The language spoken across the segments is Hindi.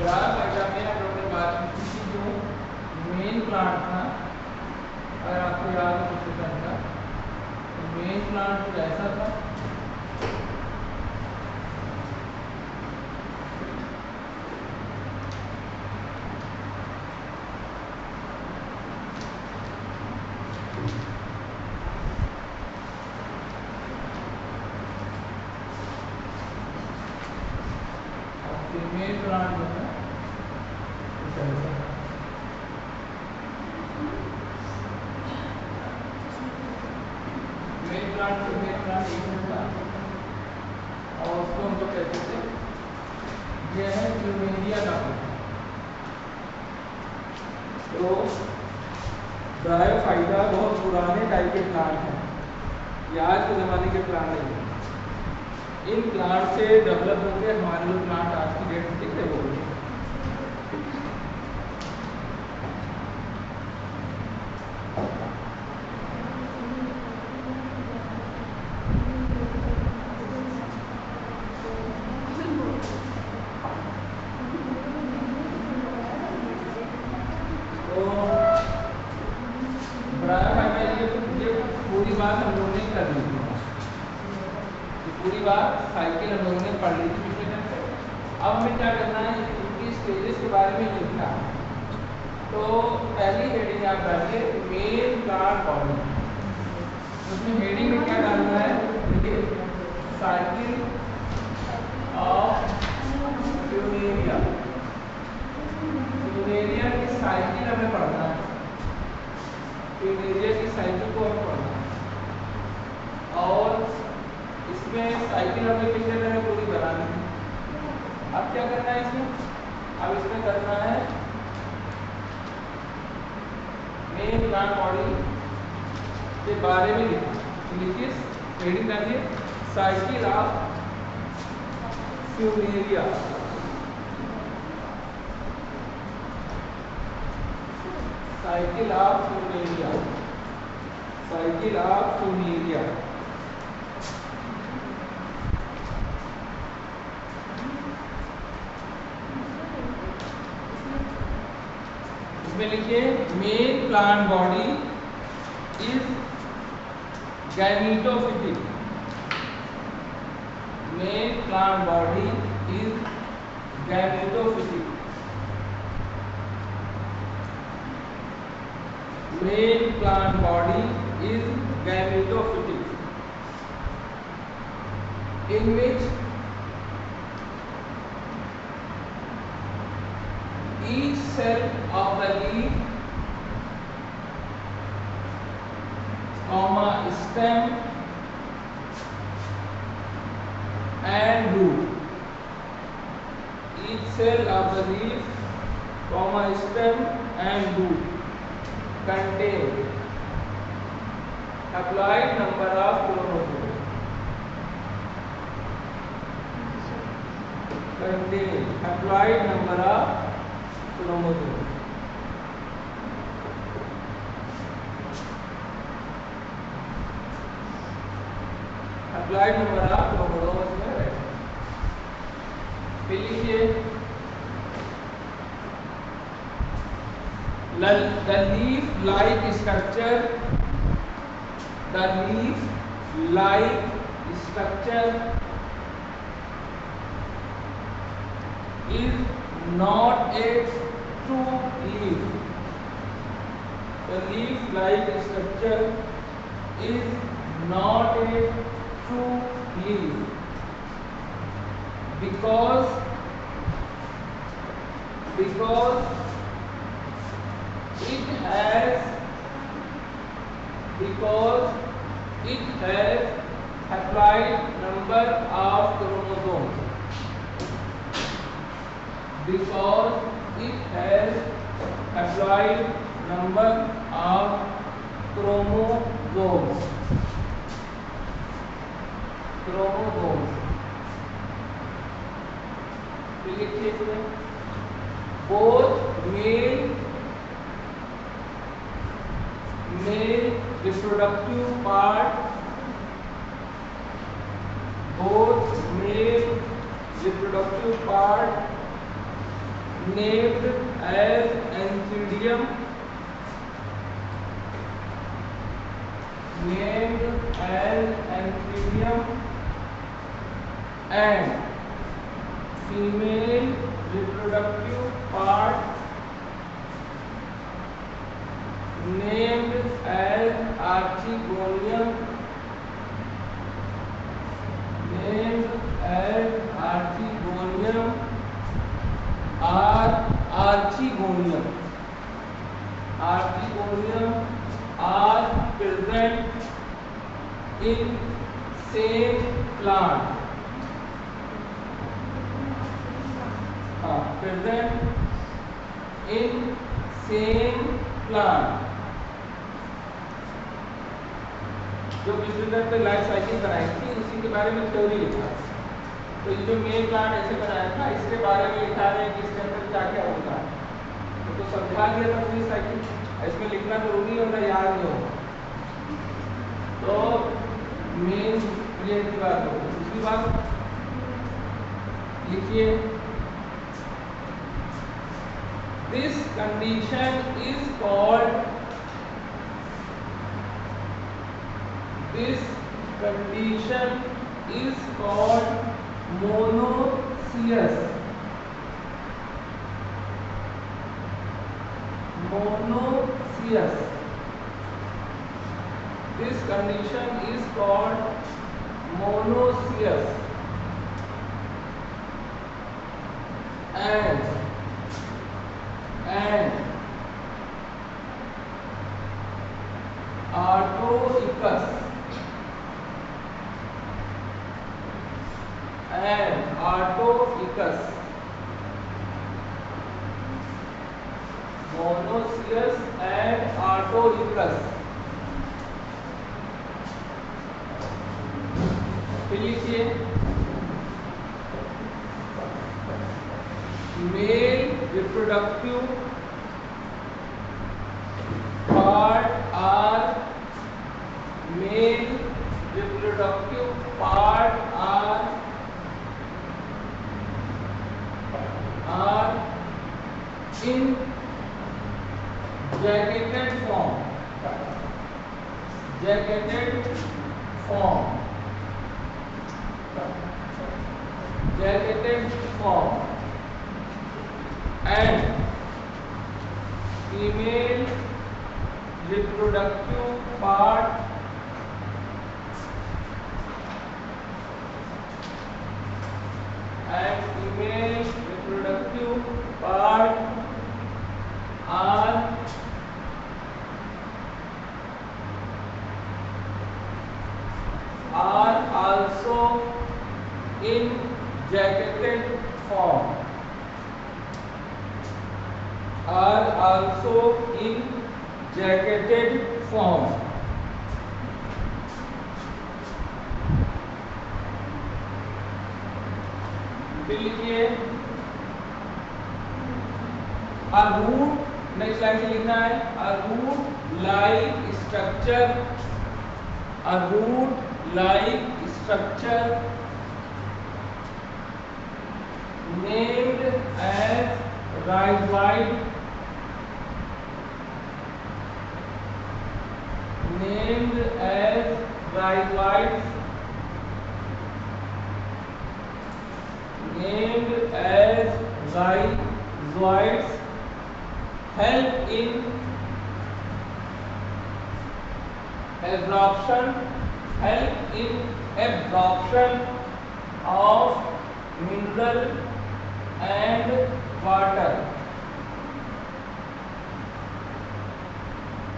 ब्रायोफाइटा में हम लोगों ने बात की थी जो मेन प्लांट था, अगर आपको याद हो पिछले टाइम का, तो मेन प्लांट कुछ ऐसा था। मेन प्लांट जो है कुछ ऐसा था। मेन प्लांट एक था और उसको हम लोग कहते थे, यह है प्लूमेरिया का प्लांट। तो ब्रायोफाइटा बहुत पुराने टाइप के प्लांट हैं, ये आज के ज़माने के प्लांट नहीं है। इन प्लांट से डेवलप होकर हमारे जो प्लांट आज की डेट में दिख रहे वो पूरी बात हम लोगों ने कर ली थी, पूरी बात साइकिल हम लोगों ने पढ़ ली थी पिछले टाइम से। अब हमें क्या करना है, इनकी स्टेजेस के बारे में लिखना है। तो पहली हेडिंग आप डालिए मेन प्लांट बॉडी। उसमें हेडिंग में क्या डालना है, देखिए साइकिल ऑफ प्लूमेरिया। प्लूमेरिया की साइकिल हमें पढ़ना है, प्लूमेरिया की साइकिल को हमें पढ़ना है। और इसमें साइकिल हमें कितने तरह पूरी बनानी है। अब क्या करना है इसमें, अब इसमें करना है मेन प्लांट बॉडी के बारे में लिखना। लिखिए हेडिंग डालिए cycle of plumeria. Cycle of plumeria, cycle of plumeria. इसमें लिखिए main plant body is gametophytic. Main plant body is gametophytic. Main plant body is gametophytic in which each cell of the leaf, stem and root. Each cell of the leaf, stem and root contain haploid number of chromosomes. Contain haploid number of chromosomes. Haploid number of chromosomes में है। फिर लिखिए the leaf-like structure. The leaf-like structure is not a true leaf. The leaf-like structure is not a true leaf because it has haploid number of chromosomes. Because it has haploid number of chromosomes. लिखिए इसमें both male reproductive part, both male reproductive part named as Anthridium, and female reproductive part named as Archegonium, are present in same plant. Present in same plant. जो पिछले टाइम पे लाइफ साइकिल बनाई थी उसी के बारे में थ्योरी लिखा। तो ये जो मेन प्लांट ऐसे बनाया था इसके बारे में लिखा है कि इसके अंदर क्या क्या होता है। तो समझा दिया था पूरी साइकिल, इसमें लिखना जरूरी है, मतलब याद नहीं होगा। तो मेन क्लियर की बात हो। दूसरी बात लिखिए, this condition is called monoecious. This condition is called monoecious, and autoicus, monoecious and autoicus। फिर लिखिए, male reproductive part are in jacketed form, and female reproductive part are also in jacketed form, फिर लिखिए, a root, नेक्स्ट लाइन से लिखना है, a root like structure named as rhizoid,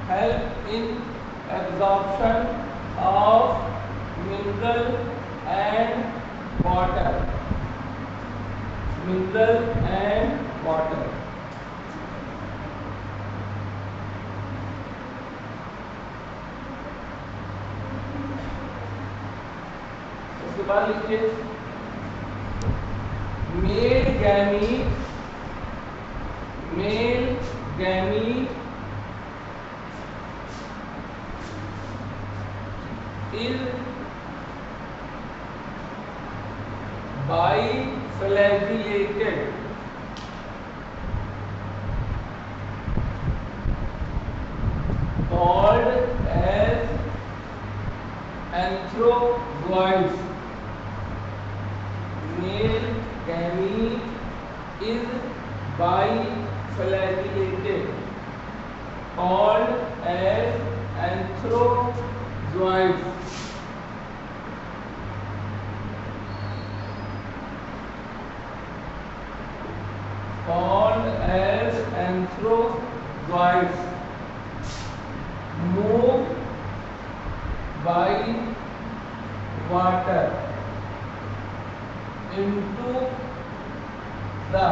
help in absorption of mineral and water, उसके बाद लिखिए, male gamete is biflagellated, is biflagellated, called as anthrozoids. Called as anthrozoids, move by water into the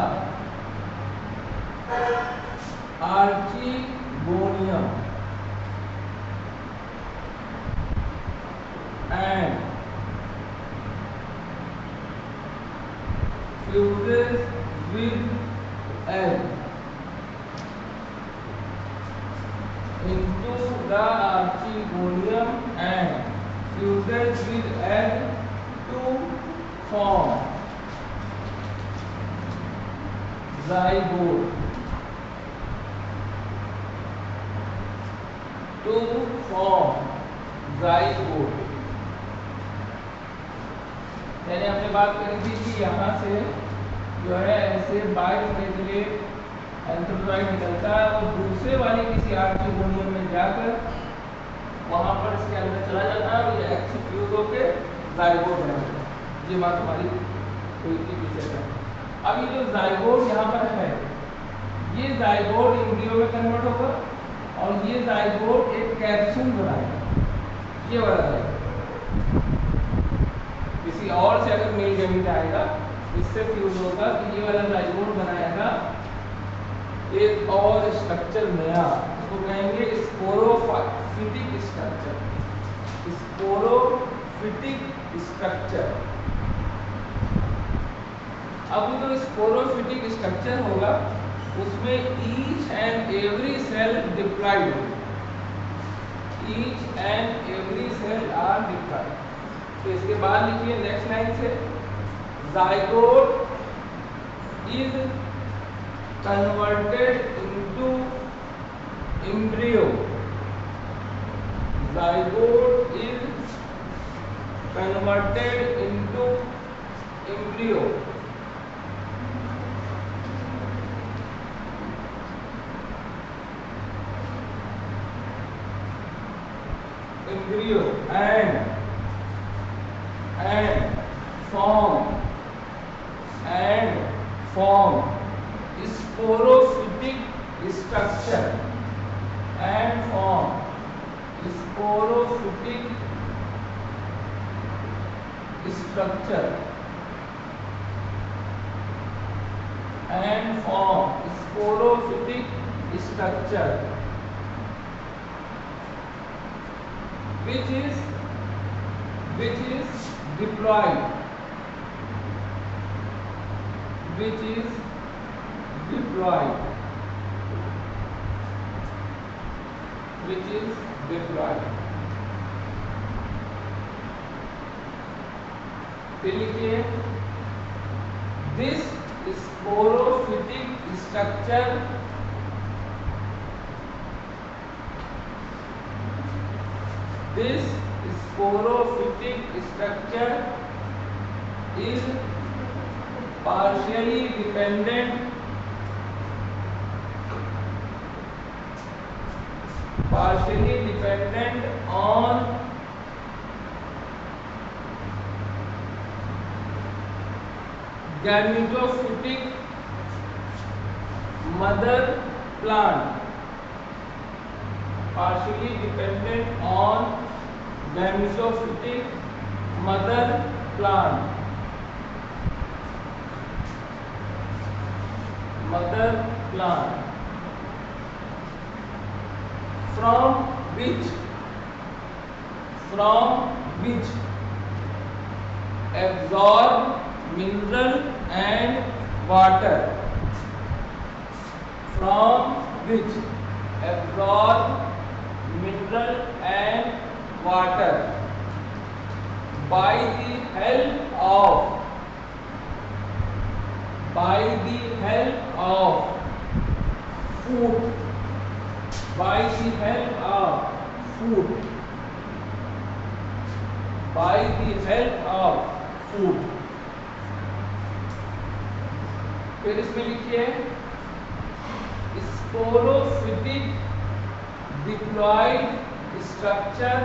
archegonium and fuses with L into the archegonium and fuses with L to form zygote. To form zygote, यानी हमने बात करी थी कि यहाँ से जो है ऐसे बाइफ्लैगेलेट एंथ्रोजॉइड निकलता है और दूसरे वाली किसी आर्चीगोनियम में जाकर वहां पर इसके अंदर चला जाता है और ये एक्सफ्यूज होकर जाइगोट बना जाता है। ये बात हमारी हुई थी पीछे का। अब ये जो जाइगोट यहाँ पर है, ये जाइगोट एम्ब्रियो में कन्वर्ट होगा और ये जाइगोट एक कैप्सूल बनाएगा। ये वाला जाइगोट किसी और से अगर मेल गैमीट आएगा, इससे फ्यूज होगा तो ये वाला जाइगोट बनाएगा एक और स्ट्रक्चर नया, इसको कहेंगे स्पोरोफिटिक स्ट्रक्चर। Sporophytic structure. अब जो स्पोरोफिटिक स्ट्रक्चर होगा उसमें each and every cell diploid होगा। Each and every cell are diploid. तो इसके बाद लिखिए नेक्स्ट लाइन से, zygote is converted into embryo. Zygote is converted into embryo. Embryo and form sporophytic structure and form sporophytic structure and form sporophytic structure which is diploid, which is diploid, which is diploid. फिर लिखिए, this sporophytic structure is partially dependent on gametophytic mother plant, partially dependent on gametophytic mother plant, from which absorb mineral and water, from which absorb mineral and water by the help of food, by the help of food, by the help of food. फिर इसमें लिखिए sporophytic diploid structure,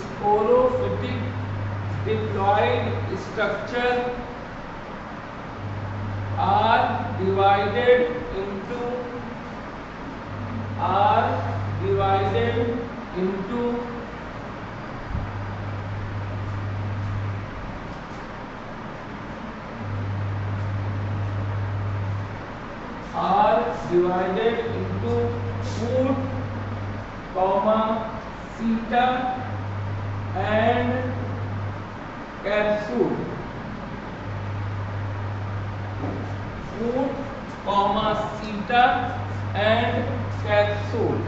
sporophytic diploid structure are divided into food, seta and capsule. Food, seta and capsule.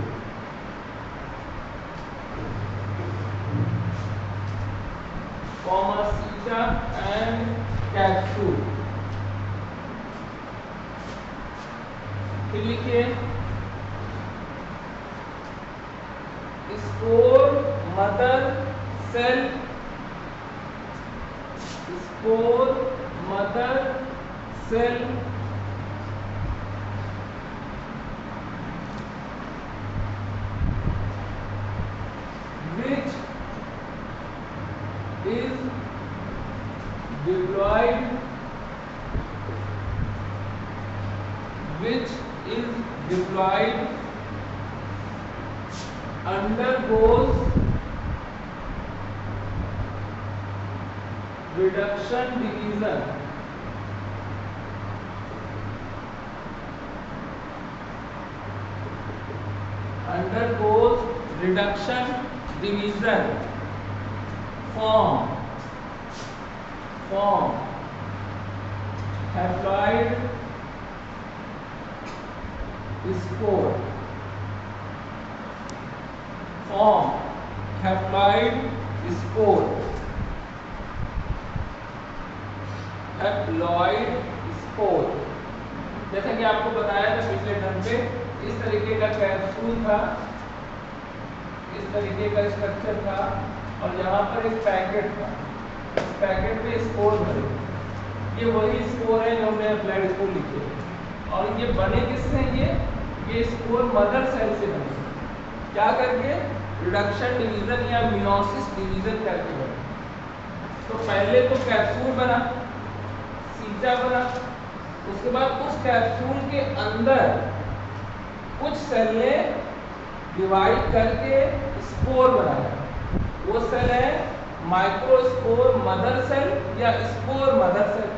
Seta and capsule. फिर लिखिए spore mother cell, spore mother cell which is diploid, undergoes reduction division, form haploid spore, haploid spore, जैसा कि आपको बताया था पिछले टर्म पे, इस तरीके का कैप्सूल था, इस तरीके का स्ट्रक्चर था और यहाँ पर एक पैकेट था, इस पैकेट में स्पोर भरे, ये वही स्पोर है जो हमने हैप्लॉइड स्पोर लिखे और ये बने किससे, ये स्पोर मदर सेल से बने, क्या करके रिडक्शन डिवीजन या मियोसिस डिवीजन करके बने। तो पहले तो कैप्सूल बना, सीटा बना, उसके बाद उस कैप्सूल के अंदर कुछ सेलें डिवाइड करके स्पोर बनाया, वो सेल है माइक्रोस्पोर मदर सेल या स्पोर मदर सेल,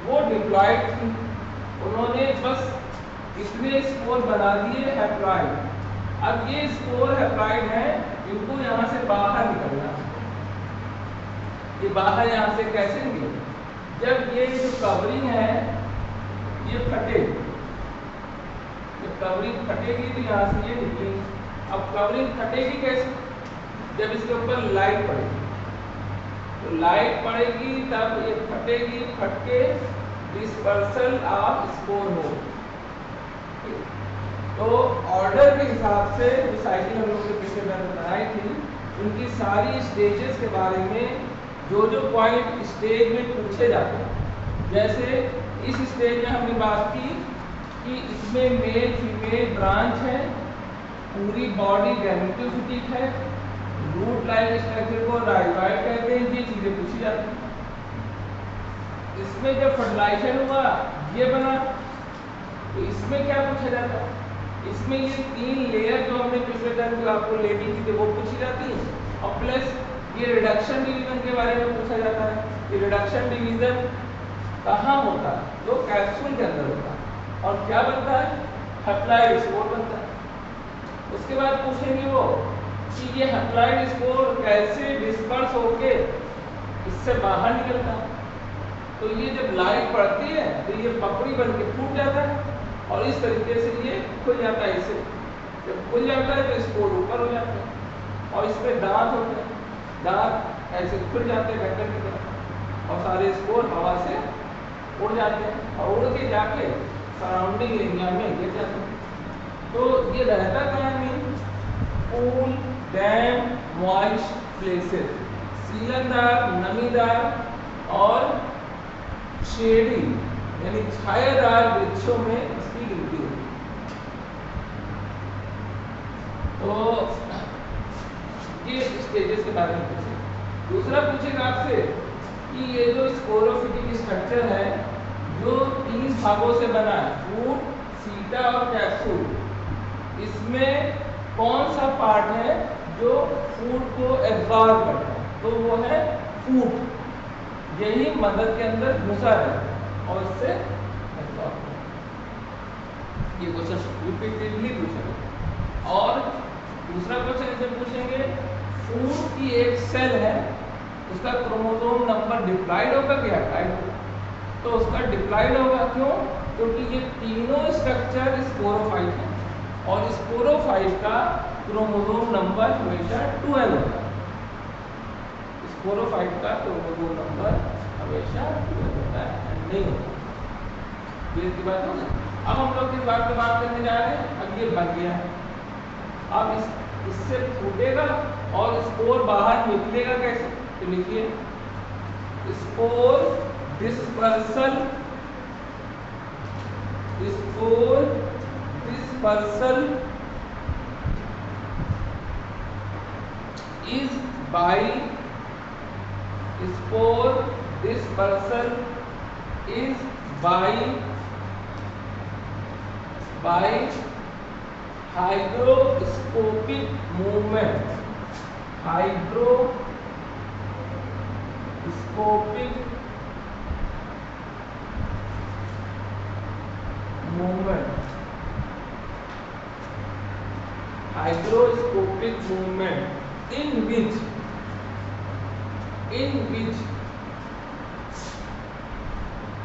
वो डिप्लॉयड थी, उन्होंने बस इतने स्पोर बना दिए हैप्लॉइड। अब ये स्पोर हैप्लॉइड है, इनको यहाँ से बाहर निकलना, ये बाहर यहाँ से कैसे निकले, जब ये जो कवरिंग है ये फटेगी, जब कवरिंग फटेगी तो यहाँ से ये निकलेगी। अब कवरिंग फटेगी कैसे, जब इसके ऊपर लाइट पड़ेगी, तो लाइट पड़ेगी तब ये फटेगी, फट के डिस्पर्सल ऑफ स्पोर हो। तो ऑर्डर के हिसाब से जो साइकिल हम लोग के पिछले बार बनाई थी, उनकी सारी स्टेजेस के बारे में जो पॉइंट स्टेज में पूछे जाते हैं, जैसे इस स्टेज में हमने बात की कि इसमें मेल फीमेल ब्रांच है, पूरी बॉडी गैमेटोफिटिक है, रूट लाइक स्ट्रक्चर को राइजोइड कहते हैं, ये चीजें पूछी जाती हैं। इसमें जब फर्टिलाइजेशन हुआ ये बना, तो इसमें क्या पूछा जाता है, इसमें ये 3 लेयर जो हमने पिछले टाइम जो आपको लेनी की थी वो पूछी जाती है, और प्लस ये रिडक्शन डिवीजन के बारे में पूछा जाता है कि रिडक्शन डिवीजन कहाँ होता है, तो कैप्सूल के अंदर होता है, और क्या बनता है, हैप्लॉइड स्पोर बनता है। उसके बाद पूछेंगे वो कि ये हैप्लॉइड स्पोर कैसे डिस्पर्स होके इससे बाहर निकलता है, तो ये जब लाइट पड़ती है तो ये पपड़ी बन के फूट जाता है और इस तरीके से ये खुल जाता है, इसे जब खुल जाता है तो स्पोर ऊपर हो जाता है और इस पे दांत होते हैं, दांत ऐसे खुल जाते हैं गट्टर की तरह और सारे स्पोर हवा से उड़ जाते हैं और उड़ के जाके सराउंडिंग एरिया में गिर जाते हैं। तो ये रहता कहाँ में, कूल डैम मॉइस्ट प्लेसेस, सीलनदार नमीदार और शेडी यानी छायादार वृक्षों में इसकी गिनती होती है। तो ये स्टेजेस के बारे में पूछे। दूसरा पूछेगा आपसे कि ये जो स्पोरोफिटिक स्ट्रक्चर है जो 3 भागों से बना है, फूट, सीटा और कैप्सूल, इसमें कौन सा पार्ट है जो फूड को एब्जॉर्ब करता है? तो वो है फूड। यही मदर के अंदर घुसा है और उससे एब्जॉर्ब। ये क्वेश्चन रिपीटेडली पूछेगा। और दूसरा क्वेश्चन इसे पूछेंगे, फूड की एक सेल है, उसका क्रोमोसोम नंबर डिप्लॉइड होगा कि हैप्लॉइड होगा? तो उसका डिप्लॉइड होगा। क्यों? क्योंकि ये तीनों स्ट्रक्चर स्पोरोफाइट है और स्पोरोफाइट का क्रोमोसोम नंबर हमेशा 12 होता है। स्पोरोफाइट का क्रोमोसोम नंबर हमेशा 12 होता है, नहीं होता। ये की बात हो गई। अब हम लोग किस बात पे बात करने जा रहे हैं? अब ये बन गया है, अब इससे फूटेगा और स्पोर बाहर निकलेगा कैसे? तो लिखिए, spore dispersal, spore dispersal is by, spore dispersal is by hygroscopic movement, hygroscopic movement, hygroscopic movement in which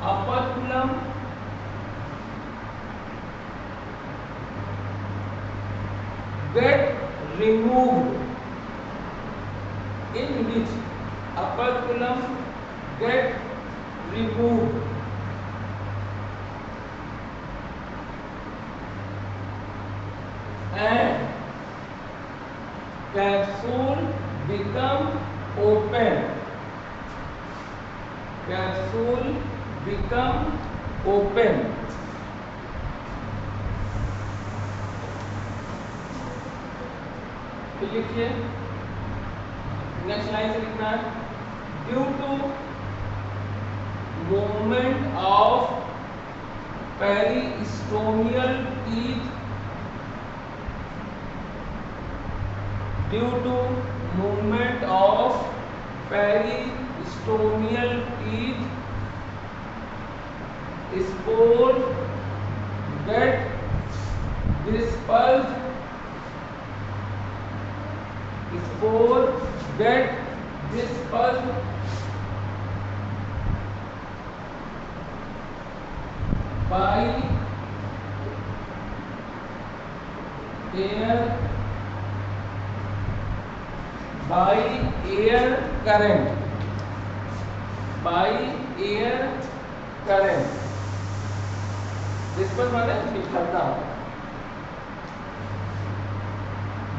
operculum get removed, in which operculum get removed, and capsule become open, capsule become open। तो लिखिए, नेक्स्ट लाइन से लिखना है, due to movement of peristomial teeth, due to movement of peristomial teeth, spores get dispersed, spores get dispersed by air current, by air current। Disperse माने बिखरना,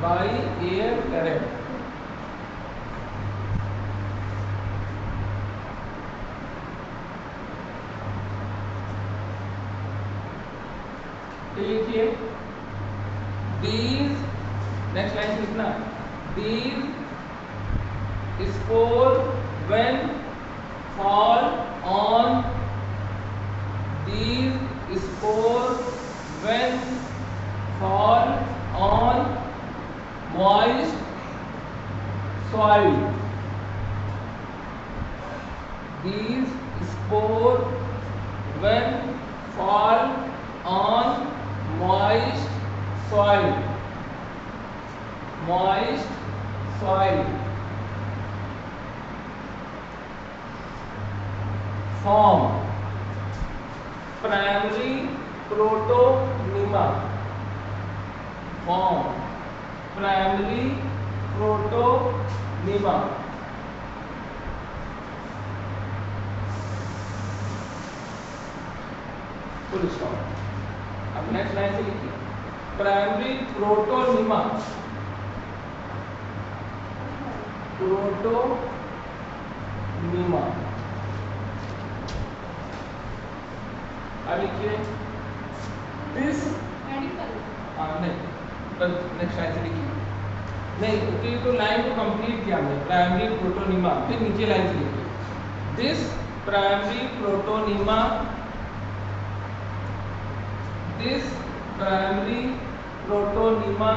by air current। तो लिखिए, these, नेक्स्ट लाइन से लिखना, these spore when fall on, these spore when fall on moist soil, these spore when fall on moist soil, moist soil, form primary protonema, form primary protonema। Full stop. अब नेक्स्ट लाइन से लिखिए, प्राइमरी प्रोटोनिमा, प्रोटोनिमा अब लिखिए दिस, नहीं बस नेक्स्ट लाइन से लिखिए, नहीं क्योंकि तो लाइन को कंप्लीट किया हमने, प्राइमरी प्रोटोनिमा, फिर नीचे लाइन से लिखिए this primary protonema, this primary protonema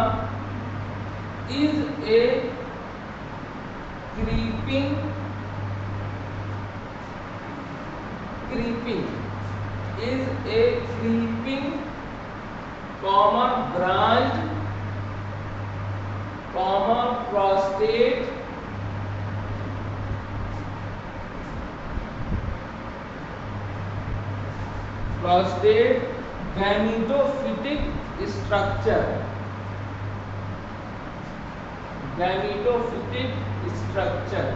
is a creeping is a creeping branched prostate gametophytic structure, gametophytic structure,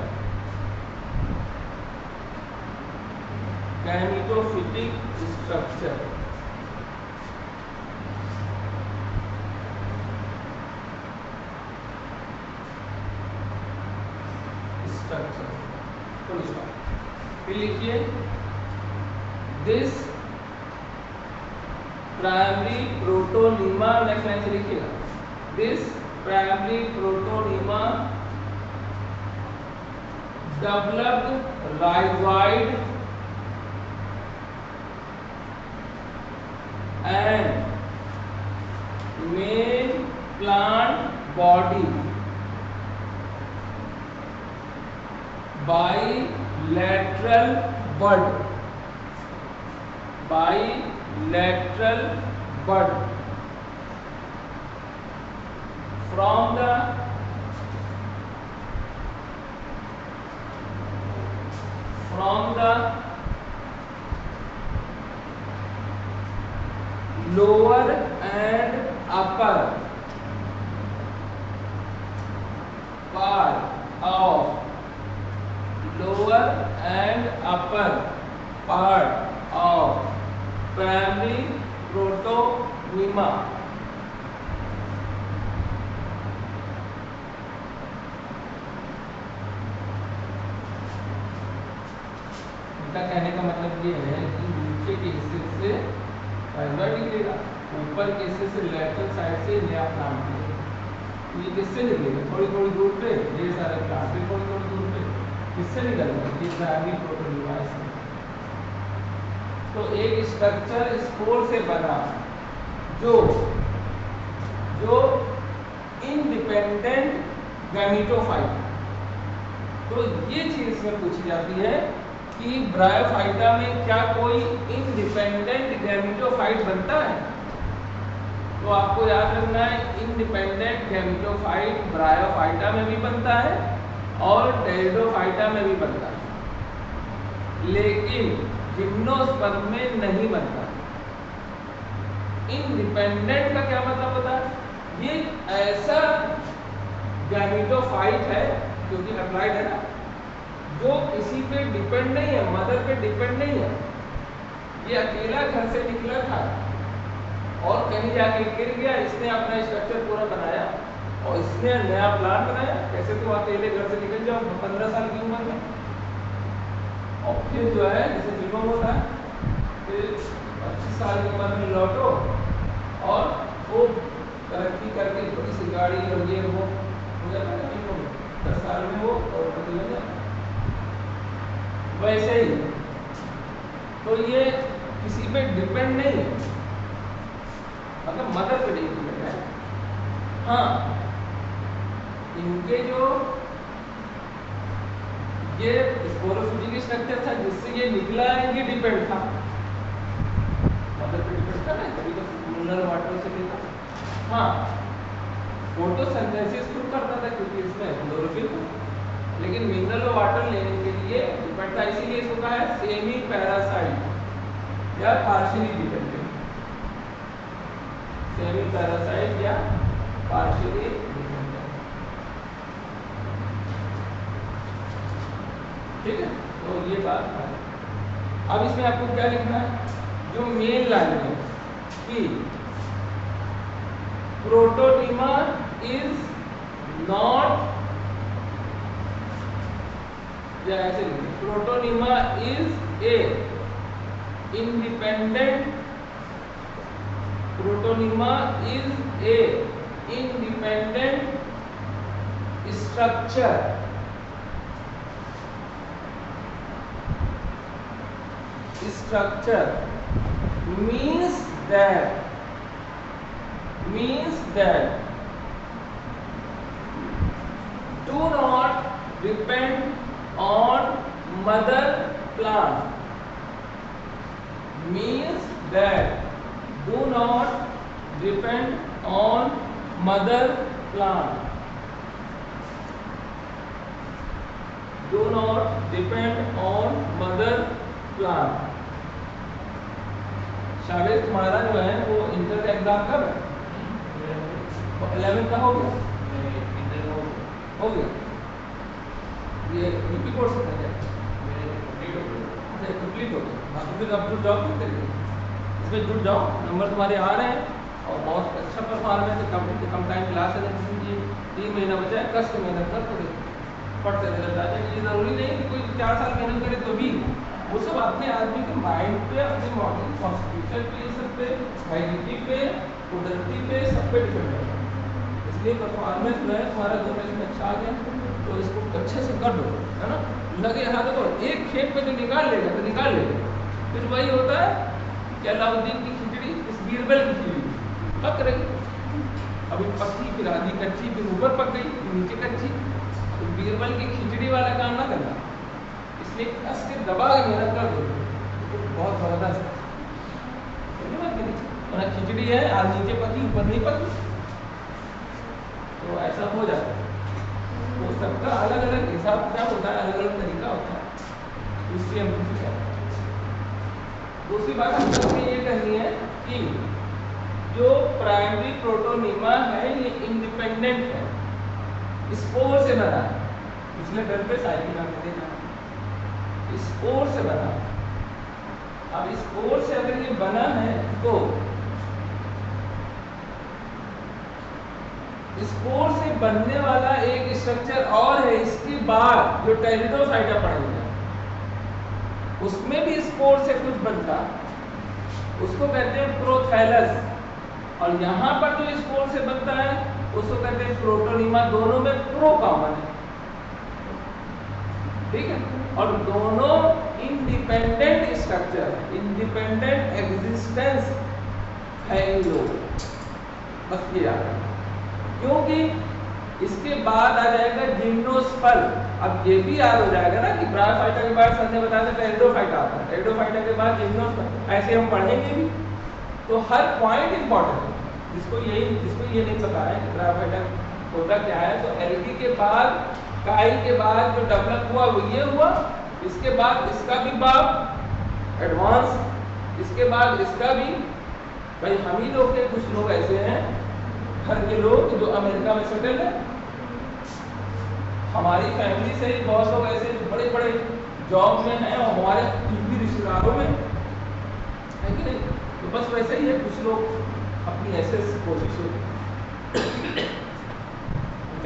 gametophytic structure, structure, full stop. फिर लिखिए this primary protonema, next line से लिखिएगा this primary protonema developed rhizoid and main plant body, bilateral bud, bilateral bud from the lower and upper part of primary protonema, इनका कहने का मतलब ये है कि नीचे के हिस्से से राइजॉइड निकलेगा, ऊपर के हिस्से से लेटरल साइड से नया प्लांट निकलेगा। तो ये किससे निकलेगा? थोड़ी थोड़ी दूर पे ढेर सारे प्लांट भी थोड़ी थोड़ी दूर पे किससे निकलेगा? ये प्राइमरी प्रोटोनिमा से। तो एक स्ट्रक्चर स्पोर से बना जो इंडिपेंडेंट गैमेटोफाइट। तो ये चीज इसमें पूछी जाती है कि ब्रायोफाइटा में क्या कोई इंडिपेंडेंट गैमेटोफाइट बनता है? तो आपको याद रखना है इंडिपेंडेंट गैमेटोफाइट ब्रायोफाइटा में भी बनता है और टेरिडोफाइटा में भी बनता है, लेकिन जिम्नोस्पर्म में नहीं बनता। इंडिपेंडेंट का क्या मतलब होता है? ये ऐसा गैमेटोफाइट है क्योंकि अप्लाइड है ना, जो किसी पे डिपेंड नहीं है, मदर पे डिपेंड नहीं है। ये अकेला घर से निकला था और कहीं जाके गिर गया, इसने अपना स्ट्रक्चर पूरा बनाया और इसने नया प्लान बनाया। कैसे तुम अकेले घर से निकल जाओ 15 साल की उम्र में, और फिर जो है जैसे फिल्मों में होता है, फिर 25 साल की उम्र में लौटो और वो तरक्की करके थोड़ी सी गाड़ी और ये वो हो जाता है फिल्मों में, 10 साल में वो और बदल जाता है। वैसे ही तो ये किसी पे डिपेंड नहीं है, मतलब मदर पे डिपेंड है। हाँ, इनके जो ये स्पोरोफिजिकल स्ट्रक्चर था जिससे ये निकला है, ये डिपेंड था, मदर पे डिपेंड था ना, कभी तो मिनरल वाटर से लेता। हाँ, फोटोसिंथेसिस शुरू करता था क्योंकि इसमें क्लोरोफिल था, लेकिन मिनरल वाटर लेने के लिए डिपेंड था, इसीलिए इसको कहा है सेमी पैरासाइट या पार्शियली डिपेंडेंट, सेमी पैरासाइट या पार्शियली डिपेंडेंट। ठीक है, तो ये बात है। अब इसमें आपको क्या लिखना है? जो मेन लाइन है कि प्रोटोनिमा इज नॉट, या ऐसे लिखिए, protonema is independent protonema is a independent structure means that do not depend on mother plant, means that do not depend on mother plant, do not depend on mother plant। शायद तुम्हारा जो है वो इंटर का एग्जाम कब है? 11 का हो गया, हो गया ये यूपी कोर्स है क्या? कंप्लीट हो गया, हाँ तो फिर अब जुड़ जाओ, फिर करिए इसमें जुड़ जाओ, नंबर तुम्हारे आ रहे हैं और बहुत अच्छा परफॉर्मेंस है। कम टाइम क्लास है, 3 महीना बचा है, कष्ट मेहनत कर तो पढ़ते रहना चाहिए। ये जरूरी नहीं कि कोई 4 साल मेहनत करे तो भी, वो सब अपने आदमी के माइंड पे, अपने मॉडल कॉन्स्टिट्यूशन पे, सब पे, हेरिडिटी पे, कुदरती पे, सब पे डिपेंड है। इसलिए परफॉर्मेंस जो है तुम्हारा 2 महीने में अच्छा आ गया तो इसको अच्छे से कर दो, है ना। लगे हाँ देखो एक खेप में तो निकाल लेगा तो निकाल लेगा, फिर वही होता है कि अलाउद्दीन की खिचड़ी इस बीरबल की खिचड़ी पक रही, अभी पकी, फिर आधी कच्ची, फिर ऊपर पक गई, फिर नीचे कच्ची। तो बीरबल की खिचड़ी वाला काम ना करना, इसलिए कस के दबा के मेहनत कर दो तो बहुत जबरदस्त है। खिचड़ी है आज नीचे पकी ऊपर नहीं पकी, तो ऐसा हो जाता है। तो सबका अलग अलग हिसाब किताब होता है, अलग अलग तरीका होता है, इसलिए हम दूसरी बात हमको ये कहनी है कि जो प्राइमरी प्रोटोनीमा है ये इंडिपेंडेंट है, स्पोर से बना है। पिछले डर पे साइकिल में देखा स्पोर से बना। अब स्पोर से अगर ये बना है तो स्पोर से बनने वाला एक स्ट्रक्चर और है इसके बाद जो टेरिडोफाइटा पढ़ेंगे उसमें भी स्पोर से कुछ बनता, उसको कहते हैं प्रोथैलस। और यहाँ पर जो स्पोर से बनता है उसको कहते हैं प्रोटोनीमा। दोनों में प्रो कॉमन है, ठीक है, और दोनों इंडिपेंडेंट स्ट्रक्चर, इंडिपेंडेंट एग्जिस्टेंस है इन लोग, बस ये याद है। क्योंकि इसके बाद आ जाएगा जिम्नोस्पर्म। अब ये भी याद हो जाएगा ना कि ब्रायोफाइटा के बाद सर ने बताया था टेरिडोफाइटा आता है, टेरिडोफाइटा के बाद जिम्नोस्पर्म, ऐसे हम पढ़ेंगे भी। तो हर पॉइंट इंपॉर्टेंट है, जिसको ये नहीं पता है कि ब्रायोफाइटा होता क्या है, तो एल्गी के बाद, काइल के बाद जो डेवलप हुआ वो ये हुआ, इसके बाद इसका भी बाप एडवांस, इसके बाद इसका भी। भाई हम ही लोग के कुछ लोग ऐसे हैं घर के लोग जो अमेरिका में सेटल है, हमारी फैमिली से ही बहुत लोग ऐसे बड़े बड़े जॉब में हैं और हमारे टीवी रिश्तेदारों में है कि नहीं। तो बस वैसे ही है, कुछ लोग अपनी ऐसे कोशिश होती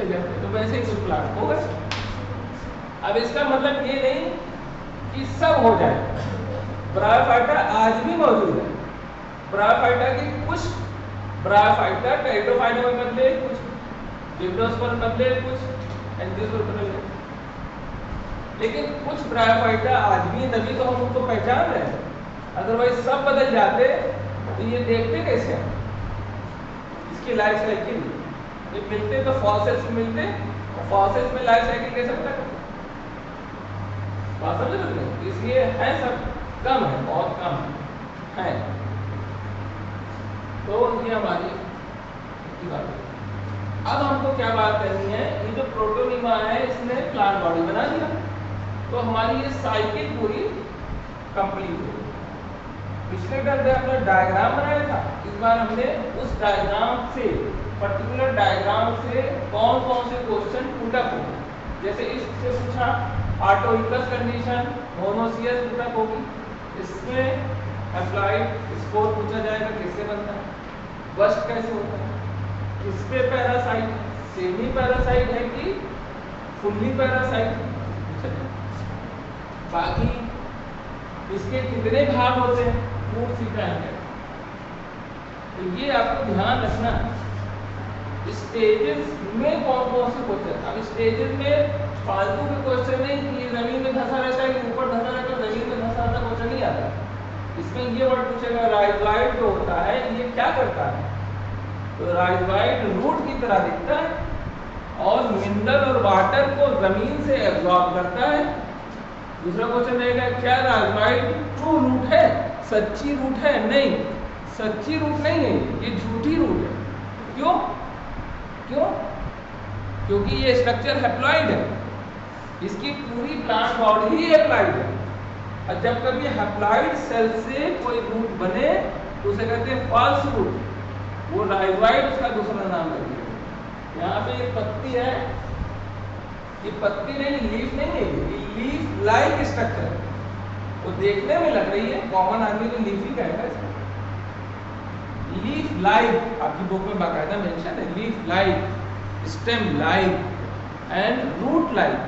तो वैसे ही कुछ प्लाट हो गए। अब इसका मतलब ये नहीं कि सब हो जाए, ब्रायोफाइटा आज भी मौजूद है। ब्रायोफाइटा के कुछ ब्रायोफाइटा टेरिडोफाइटा में बदले, कुछ जिम्नोस्पर्म बदले, कुछ एंजियोस्पर्म बदले, लेकिन कुछ ब्रायोफाइटा आज भी, तभी तो हम उनको पहचान रहे हैं। अदरवाइज सब बदल जाते तो ये देखते कैसे हैं इसकी लाइफ साइकिल। ये मिलते तो फॉसिल्स मिलते, और फॉसिल्स में लाइफ साइकिल कैसे पता करते, बात समझ रहे हैं। इसलिए है सब कम है, बहुत कम है। तो ये हमारी बात है। अब हमको क्या बात करनी है, ये जो प्रोटोनीमा है इसने प्लांट बॉडी बना दिया, तो हमारी ये साइकिल पूरी कंप्लीट हो गई। पिछले घंटे हमने डायग्राम बनाया था, इस बार हमने उस डायग्राम से, पर्टिकुलर डायग्राम से कौन कौन से क्वेश्चन पुटअप हो। जैसे इससे पूछा ऑटोइकस कंडीशन, मोनोसियस पुटअप होगी, इसमें अप्लाइड स्कोर पूछा जाएगा किससे बनता है, बस्ट कैसे होता है, किस पे पैरासाइट, सेमी पैरासाइट है कि फुल्ली पैरासाइट। बाकी इसके कितने भाग होते हैं, रूट थीटा एंगल। तो ये आपको ध्यान रखना। स्टेजेस में कौन कौन से क्वेश्चन, अब स्टेजेस में फालतू के क्वेश्चन नहीं कि जमीन में धंसा रहता है कि ऊपर धंसा रहता है, जमीन में धंसा रहता क्वेश्चन नहीं आता। इसमें ये वर्ड पूछेगा राइजोइड जो होता है ये क्या करता है, तो राइजोइड रूट की तरह दिखता है और मिनरल और वाटर को जमीन से एब्जॉर्ब करता है। दूसरा क्वेश्चन रहेगा क्या राइजोइड ट्रू रूट है, सच्ची रूट है? नहीं, सच्ची रूट नहीं है, ये झूठी रूट है। क्यों? क्योंकि ये स्ट्रक्चर हैप्लॉइड है, इसकी पूरी प्लांट बॉडी ही हैप्लॉइड है। और जब कभी हैप्लॉइड सेल से कोई रूट बने तो उसे कहते हैं फॉल्स रूट, वो राइजोइड उसका दूसरा नाम है। यहाँ पे ये पत्ती है, ये पत्ती नहीं, लीफ नहीं है, ये लीफ लाइक स्ट्रक्चर है। वो देखने में लग रही है, कॉमन आदमी तो लीफ ही कहेगा इसको। लीफ लाइक आपकी बुक में बाकायदा मेंशन है, leaf like, stem like and root like.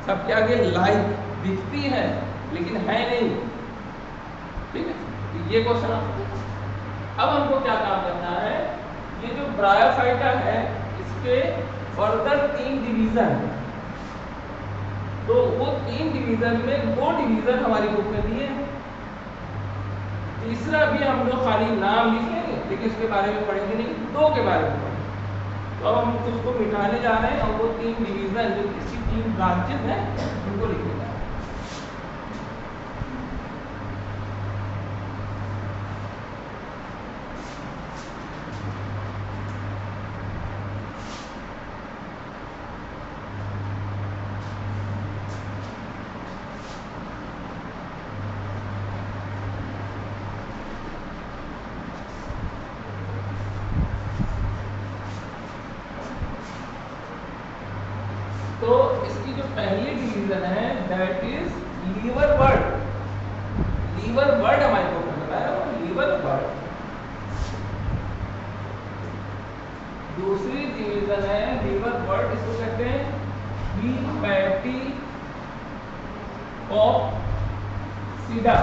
सबके आगे लाइक दिखती है लेकिन है नहीं, ठीक है। ये क्वेश्चन अब हमको क्या काम करना है, ये जो ब्रायोफाइटा है इसके फर्दर 3 डिवीजन है, तो वो 3 डिवीजन में 2 डिवीजन हमारी बुक में दिए हैं, तीसरा भी हम लोग खाली नाम लिख लेंगे लेकिन इसके बारे में पढ़ेंगे नहीं, 2 के बारे में पढ़ेंगे। तो अब हम उसको मिटाने जा रहे हैं और वो 3 डिवीजन जो इसकी 3 ब्रांचेस हैं उनको लिखने जा रहे हैं। तो इसकी जो पहली डिवीजन है that is liverwort. Liverwort हमारे को बताया वो लीवर बर्ड। दूसरी डिवीजन है लीवर बर्ड, इसको कहते हैं हीपैटी कॉप्सिडा।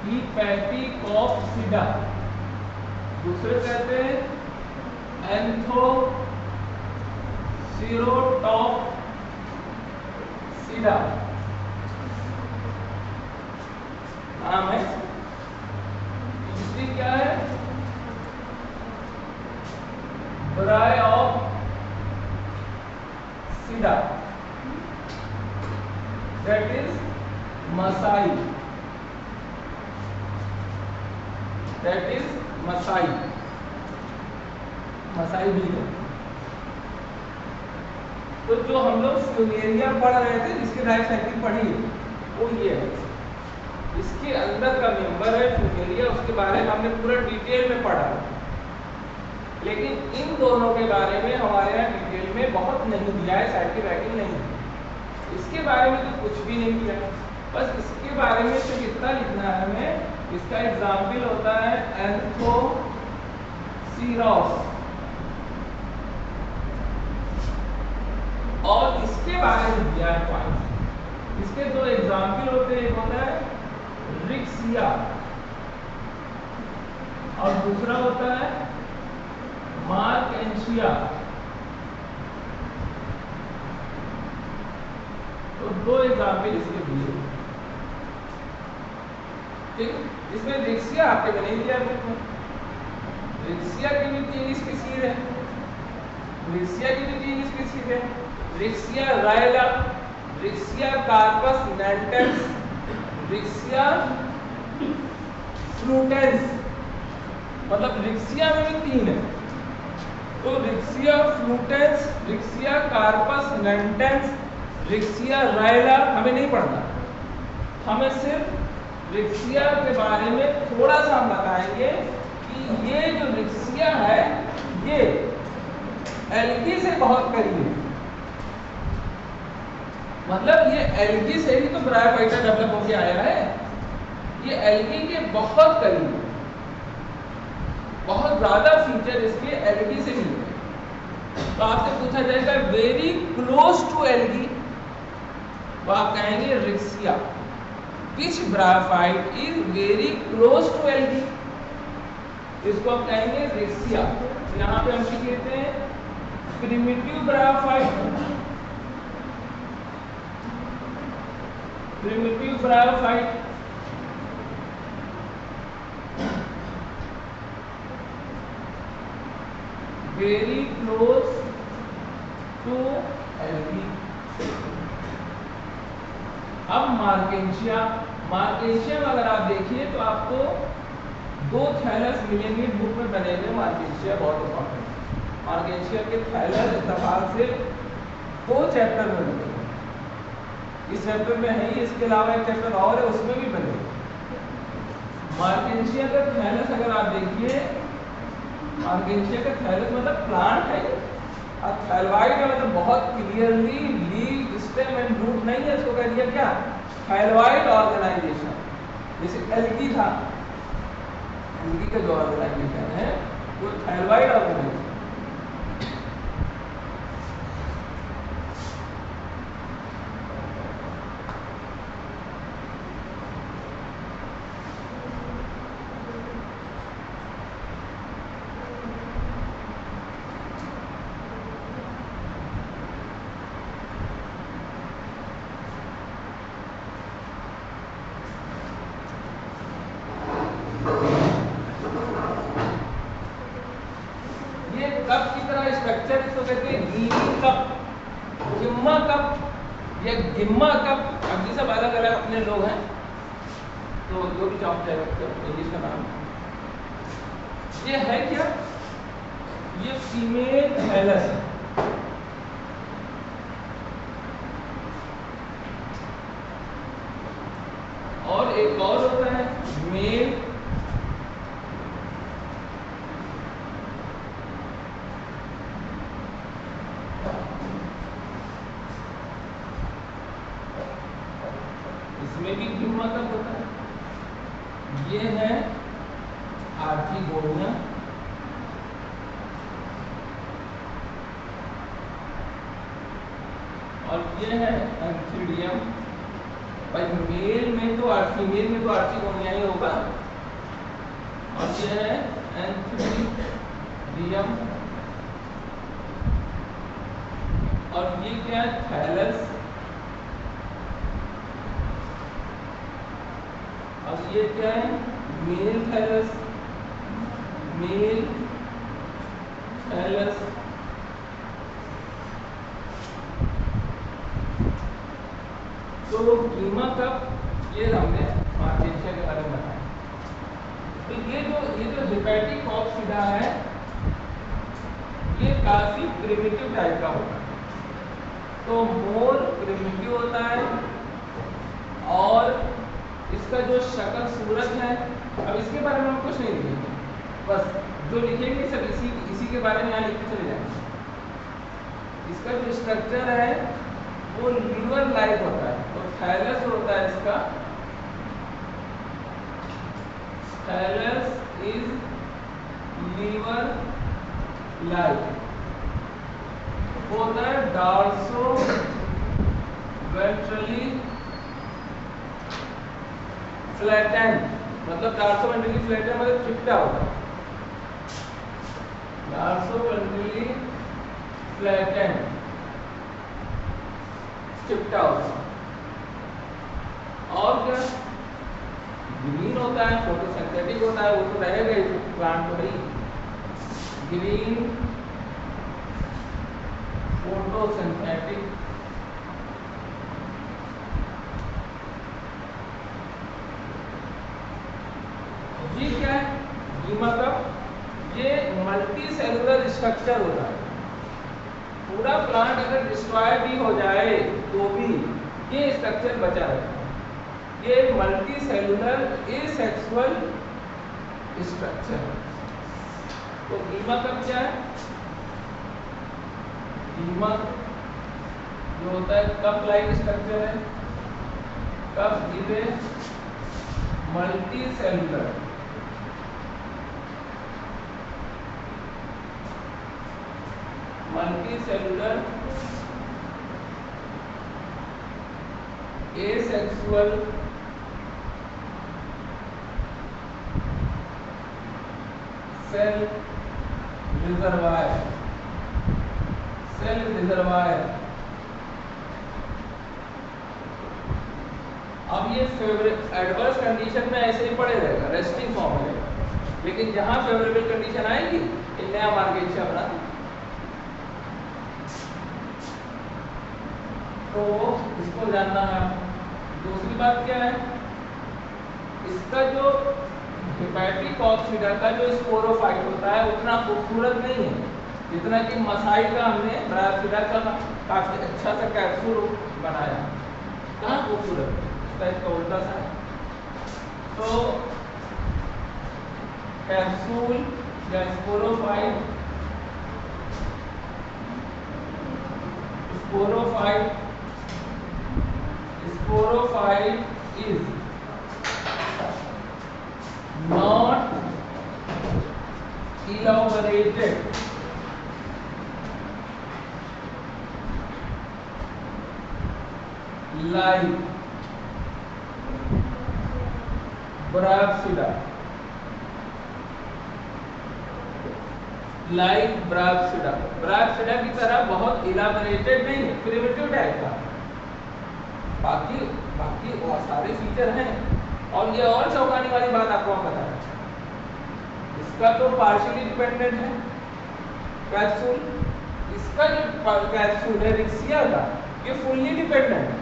हीपैटी कॉप्सिडा। दूसरे कहते हैं एंथोसिरोटॉप्सिडा नाम है। तीसरी क्या है, Bryopsida, that is mosses, that is mosses, mosses भी है। तो जो हम लोग फ्यूमेरिया पढ़ रहे थे जिसके लाइफ साइकिल पढ़ी वो ये है, इसके अंदर का मेंबर है फ्यूमेरिया, उसके बारे में हमने पूरा डिटेल में पढ़ा, लेकिन इन दोनों के बारे में हमारे यहाँ डिटेल में बहुत नहीं दिया है, साइकिल वाइकिल नहीं है। इसके बारे में तो कुछ भी नहीं दिया, बस इसके बारे में सिर्फ इतना लिखना है हमें। इसका एग्जाम्पल होता है एंथोसिरोस, और इसके बारे में दिया है पॉइंट। इसके 2 एग्जाम्पल होते हैं, एक होता है रिक्सिया और दूसरा होता है मार्केंशिया। तो 2 एग्जाम्पल इसके दिए, ठीक। इसमें रिक्सिया आपके में नहीं दिया बुक में। रिक्सिया की भी 3 स्पीशीज है, रिक्सिया की भी 3 स्पीशीज है, रिक्सिया रायला, Ricciocarpus natans, Riccia fluitans, मतलब रिक्सिया में भी 3 है। तो Riccia fluitans, Ricciocarpus natans, Riccia रायला हमें नहीं पढ़ना, हमें सिर्फ रिक्सिया के बारे में थोड़ा सा हम बताएंगे कि ये जो रिक्सिया है ये एल्गी से बहुत करीब है, मतलब ये एल्गी से ही तो ब्रायोफाइटा डेवलप होके आया है, ये एल्गी के बहुत करीब है, बहुत ज्यादा फीचर इसके एल्गी से मिलते हैं। तो आपसे पूछा जाएगा वेरी क्लोज टू एल्गी, तो आप कहेंगे Riccia. Which bryophyte is very close to algae, इसको हम कहेंगे रेक्सिया। यहाँ पे हम कहते हैं primitive bryophyte, primitive bryophyte very close to algae. अब मार्केंशिया, मार्केंशिया में अगर आप देखिए तो आपको दो थैलस मिलेंगे बुक में बने हुए। मार्केंशिया बहुत इंपॉर्टेंट, मार्केंशिया के थैलस इत्तेफाक से दो चैप्टर में बने, इस चैप्टर में है ही, इसके अलावा एक चैप्टर और है उसमें भी बने। मार्केंशिया का थैलस अगर आप देखिए, मार्केंशिया का थैलस मतलब प्लांट है, और थैलवाइड है मतलब बहुत clearly leaf stem and root नहीं है, इसको कह दिया क्या थैलवाइड ऑर्गेनाइजेशन। जैसे एल्गी था, एल्गी का जो ऑर्गेनाइजेशन है वो थैलवाइड ऑर्गेनाइजेशन। कप की तरह स्ट्रक्चर, इसको कहते हैं गीली कप, गिम्मा कप या गिम्मा कप। अब ये सब अलग अलग अपने लोग हैं, तो जो भी चाहो चाहे इंग्लिश का नाम। ये है क्या, ये फीमेल थैलस है, और एक और होता है मेल। इसमें भी गिम्मा कप होता है। ये है आर्किगोनिया, और ये है एंथीडियम। भाई मेल में तो फीमेल में तो आर्किगोनिया ही होगा, और ये है एंथीडियम, और ये क्या है थैलस, और ये क्या है मेल थैलस, मेल थैलस। तो गिम्मा कप ये हमने मार्केंशिया के बारे में बताया। तो ये जो हेपेटिक कॉक्सिडा है ये काफी प्रिमिटिव टाइप का होता है, तो मोर प्रिमिटिव होता है, और इसका जो शक्ल सूरत है, अब इसके बारे में हम कुछ नहीं लिखेंगे, बस जो लिखेंगे सब इसी के बारे में यहाँ लिख के चले जाएंगे। इसका जो स्ट्रक्चर है वो लीवर लाइक होता है, तो थैलस होता है इसका, थैलस इज लीवर लाइक, होता है डॉर्सो वेंट्रली फ्लैटेंड, मतलब डॉर्सो वेंट्रली फ्लैटेंड मतलब चिपटा होता है, डॉर्सो वेंट्रली फ्लैटेंड चिपटा होता है। और क्या ग्रीन होता है, फोटोसिंथेटिक होता है, वो तो रहेगा ही, प्लांट तो नहीं, ग्रीन फोटोसिंथेटिक। ये क्या है गिम्मा कप, ये मल्टी सेलुलर स्ट्रक्चर होता है। पूरा प्लांट अगर डिस्ट्रॉय भी हो जाए तो भी ये स्ट्रक्चर बचा रहता है। ये मल्टी सेलुलर एसेक्सुअल स्ट्रक्चर है। तो गिम्मा कप क्या है, गिम्मा जो होता है कप लाइक स्ट्रक्चर है, cup is a multicellular asexual cell reservoir, cell reservoir. अब ये फेवरेट एडवर्स कंडीशन में ऐसे ही पड़े रहेगा, रेस्टिंग फॉर्म में, लेकिन जहां फेवरेबल कंडीशन आएगी ये नया मार्केट बना देगा। तो इसको जानना है। दूसरी बात क्या है, इसका जो हेपेटिक ऑक्सीडा का जो स्पोरोफाइट होता है उतना खूबसूरत नहीं है जितना कि मसाइल का हमने ब्रासिडा का काफी अच्छा सा कैप्सूल बनाया। कहाँ खूबसूरत, इसका उल्टा सा है। तो कैप्सूल या sporophyte, sporophyte is not elaborated like Brasida, ब्रासिडा की तरह बहुत इलाबोरेटेड नहीं है, प्रिमिटिव टाइप का। बाकी सारे फीचर हैं। और ये और चौंकाने वाली बात आपको हम बता रहे हैं, इसका तो पार्शियली डिपेंडेंट है कैप्सूल, इसका जो कैप्सूल है रिक्सिया का ये फुल्ली डिपेंडेंट है।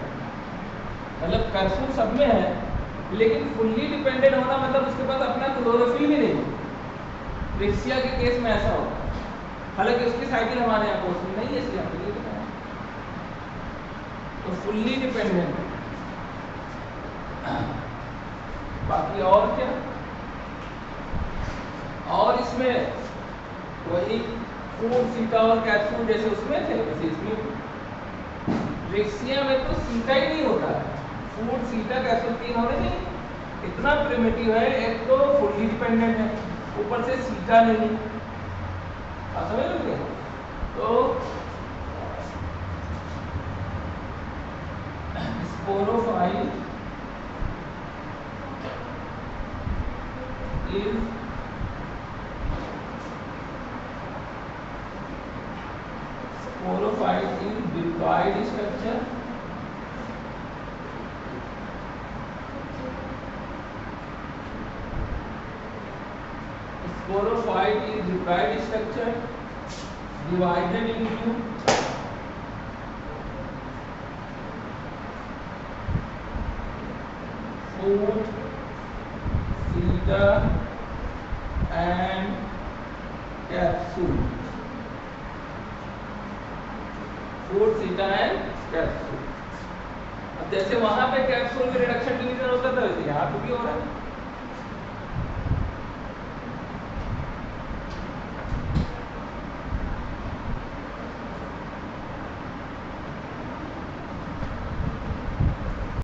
मतलब कैप्सूल सब में है लेकिन फुल्ली डिपेंडेंट होना मतलब उसके पास अपना क्लोरोफिल भी नहीं। रिक्सिया के केस में ऐसा होता है, हालांकि उसकी साइकिल हमारे यहाँ कोर्स में नहीं है इसलिए आपको नहीं बताया। तो फुल्ली डिपेंडेंट है। बाकी और क्या, और इसमें वही फूड सीटा और कैप्सूल जैसे उसमें थे वैसे इसमें। रिक्सिया में तो सीटा ही नहीं होता है, फूड सीटा कैप्सूल तीन होने चाहिए। इतना प्रिमिटिव है, एक तो फुल्ली डिपेंडेंट है ऊपर से सीटा नहीं, आप समझ लीजिए। तो sporophyte is sporophyte is diploid structure, sporophyte is diploid structure divided into food, सीटा and capsule, फूड सीटा एंड कैप्सूल। अब जैसे वहां पे कैप्सूल में रिडक्शन डिवीजन होता था वैसे यहाँ पे भी हो रहा है।